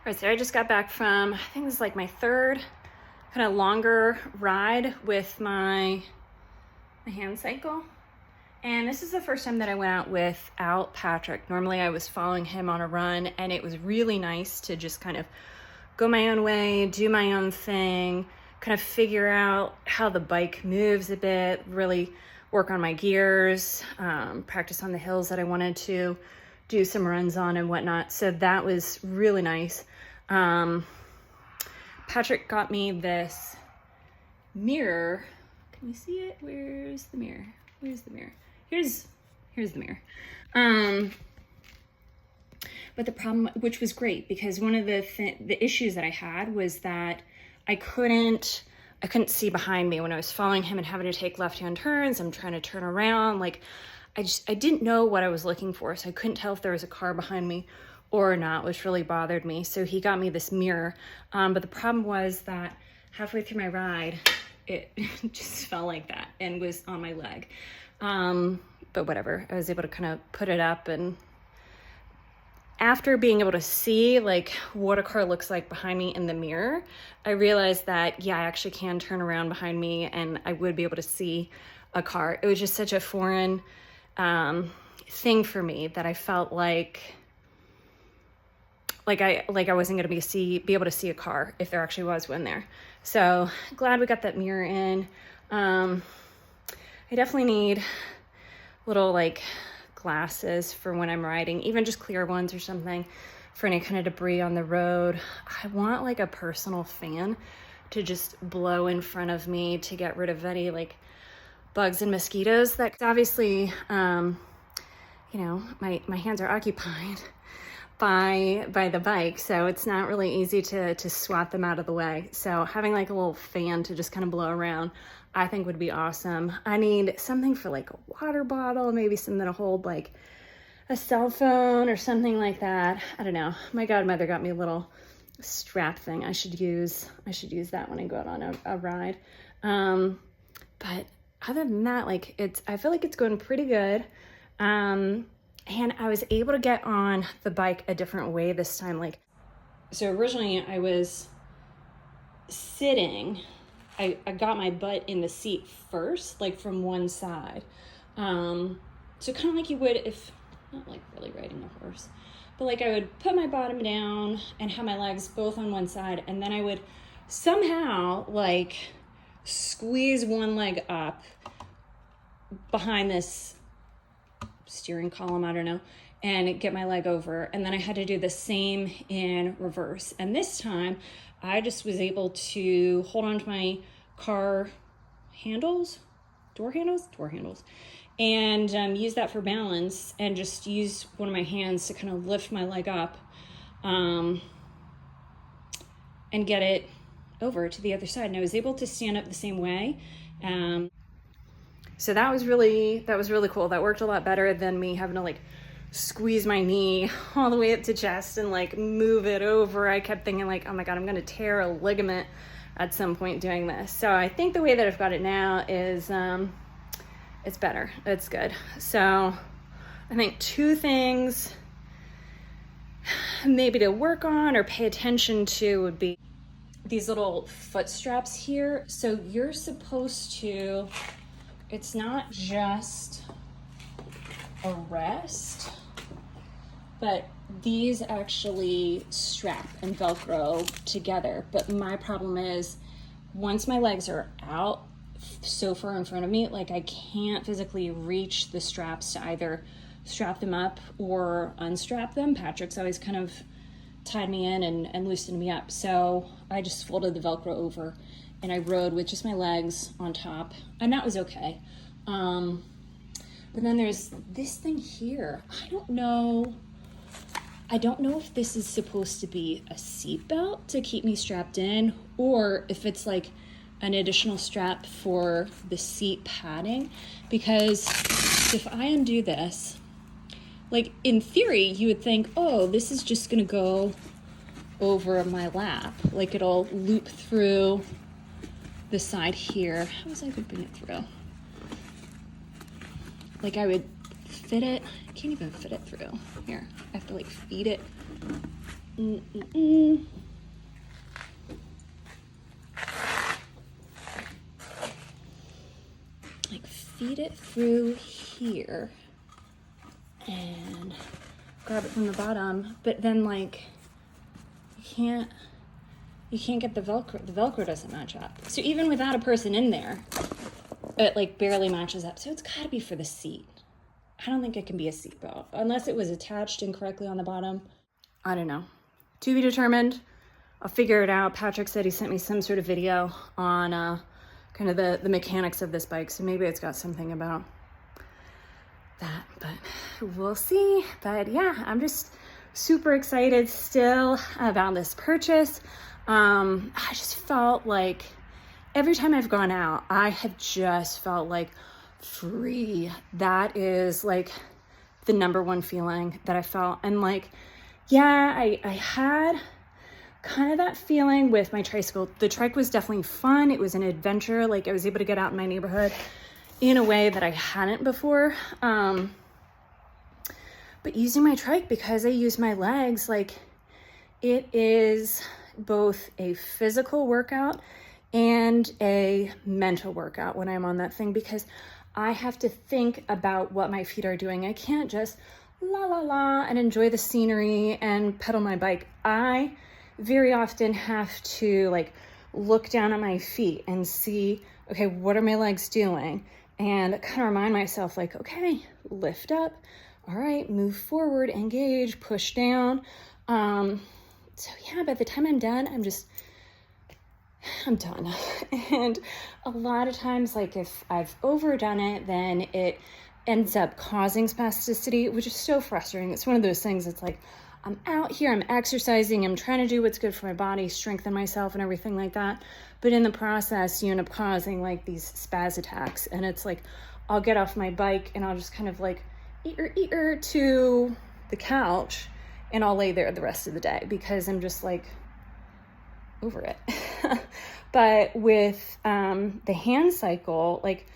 All right, so I just got back from, I think this is like my third kind of longer ride with my hand cycle. And this is the first time that I went out without Patrick. Normally I was following him on a run, and it was really nice to just kind of go my own way, do my own thing, kind of figure out how the bike moves a bit, really work on my gears, practice on the hills that I wanted to do some runs on and whatnot. So that was really nice. Patrick got me this mirror. Can you see it? Where's the mirror? Where's the mirror? Here's the mirror. But the problem, which was great, because one of the issues that I had was that I couldn't see behind me when I was following him and having to take left-hand turns. I'm trying to turn around. Like, I didn't know what I was looking for. So I couldn't tell if there was a car behind me or not, which really bothered me. So he got me this mirror. But the problem was that halfway through my ride, it just fell like that and was on my leg. But whatever, I was able to kind of put it up, and after being able to see like what a car looks like behind me in the mirror, I realized that, yeah, I actually can turn around behind me and I would be able to see a car. It was just such a foreign thing for me that I felt like I wasn't going to be able to see a car if there actually was one there. So glad we got that mirror in. I definitely need little like glasses for when I'm riding, even just clear ones or something, for any kind of debris on the road. I want like a personal fan to just blow in front of me to get rid of any like bugs and mosquitoes. That obviously, my hands are occupied by the bike, so it's not really easy to swat them out of the way. So having like a little fan to just kind of blow around, I think would be awesome. I need something for like a water bottle, maybe something to hold like a cell phone or something like that. I don't know. My godmother got me a little strap thing. I should use that when I go out on a ride. But other than that, like I feel like it's going pretty good. And I was able to get on the bike a different way this time. Like, so originally I was sitting, I got my butt in the seat first, like from one side. So kind of like you would if, not like really riding a horse, but like I would put my bottom down and have my legs both on one side, and then I would somehow like squeeze one leg up behind this steering column, I don't know, and get my leg over. And then I had to do the same in reverse. And this time I just was able to hold on to my car handles, door handles, and use that for balance, and just use one of my hands to kind of lift my leg up and get it over to the other side. And I was able to stand up the same way. So that was really cool. That worked a lot better than me having to like squeeze my knee all the way up to chest and like move it over. I kept thinking like, oh my God, I'm going to tear a ligament at some point doing this. So I think the way that I've got it now is, it's better. It's good. So I think two things maybe to work on or pay attention to would be these little foot straps here. So you're supposed to, it's not just a rest, but these actually strap and Velcro together. But my problem is, once my legs are out so far in front of me, like I can't physically reach the straps to either strap them up or unstrap them. Patrick's always kind of tied me in and loosened me up. So I just folded the Velcro over and I rode with just my legs on top, and that was okay. But then there's this thing here. I don't know if this is supposed to be a seat belt to keep me strapped in, or if it's like an additional strap for the seat padding, because if I undo this, like in theory, you would think, oh, this is just gonna go over my lap. Like it'll loop through the side here. How was I looping it through? Like I would fit it, I can't even fit it through. Here, I have to like feed it Like feed it through here and grab it from the bottom, but then like you can't get the Velcro doesn't match up. So even without a person in there, it like barely matches up. So it's gotta be for the seat. I don't think it can be a seatbelt unless it was attached incorrectly on the bottom. I don't know. To be determined. I'll figure it out. Patrick said he sent me some sort of video on kind of the mechanics of this bike. So maybe it's got something about that, but we'll see. But yeah, I'm just super excited still about this purchase. I just felt like every time I've gone out, I have just felt like free. That is like the number one feeling that I felt. And like, yeah, I had kind of that feeling with my tricycle. The trike was definitely fun. It was an adventure. Like I was able to get out in my neighborhood in a way that I hadn't before. But using my trike, because I use my legs, like it is both a physical workout and a mental workout when I'm on that thing, because I have to think about what my feet are doing. I can't just la la la and enjoy the scenery and pedal my bike. I very often have to like look down at my feet and see, okay, what are my legs doing? And kind of remind myself like, okay, lift up. All right, move forward, engage, push down. So yeah, by the time I'm done, I'm done. And a lot of times, like if I've overdone it, then it ends up causing spasticity, which is so frustrating. It's one of those things that's like, I'm out here, I'm exercising, I'm trying to do what's good for my body, strengthen myself and everything like that. But in the process, you end up causing like these spaz attacks. And it's like, I'll get off my bike and I'll just kind of like eat to the couch and I'll lay there the rest of the day because I'm just like over it. But with the hand cycle, like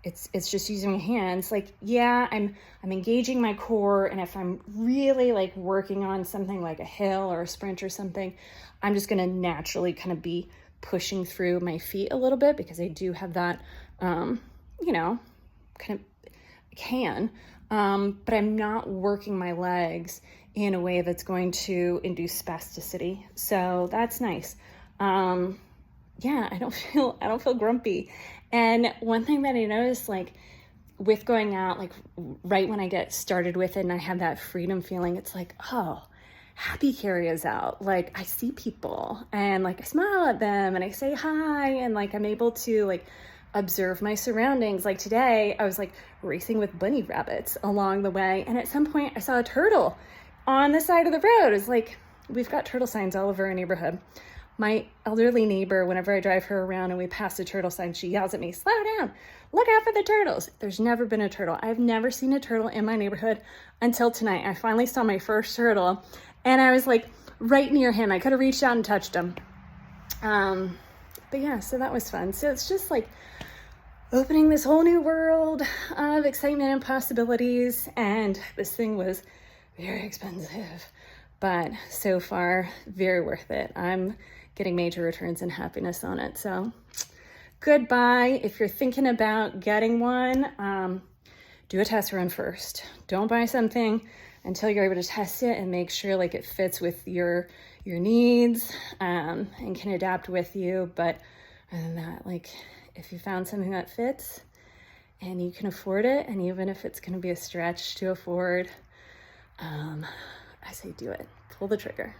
it's just using my hands. Like, yeah, I'm engaging my core, and if I'm really like working on something like a hill or a sprint or something, I'm just gonna naturally kind of be pushing through my feet a little bit because I do have that, you know, kind of can, but I'm not working my legs in a way that's going to induce spasticity. So that's nice. Yeah, I don't feel grumpy. And one thing that I noticed, like with going out, like right when I get started with it and I have that freedom feeling, it's like, oh, happy carry is out. Like I see people and like I smile at them and I say hi and like I'm able to like observe my surroundings. Like today I was like racing with bunny rabbits along the way. And at some point I saw a turtle on the side of the road. It's like, we've got turtle signs all over our neighborhood. My elderly neighbor, whenever I drive her around and we pass a turtle sign, she yells at me, slow down, look out for the turtles. There's never been a turtle. I've never seen a turtle in my neighborhood until tonight. I finally saw my first turtle and I was like right near him. I could have reached out and touched him. But yeah, so that was fun. So it's just like opening this whole new world of excitement and possibilities. And this thing was very expensive, but so far very worth it. I'm getting major returns and happiness on it. So goodbye. If you're thinking about getting one, do a test run first. Don't buy something until you're able to test it and make sure like it fits with your needs, and can adapt with you. But other than that, like if you found something that fits and you can afford it, and even if it's going to be a stretch to afford, I say do it. Pull the trigger.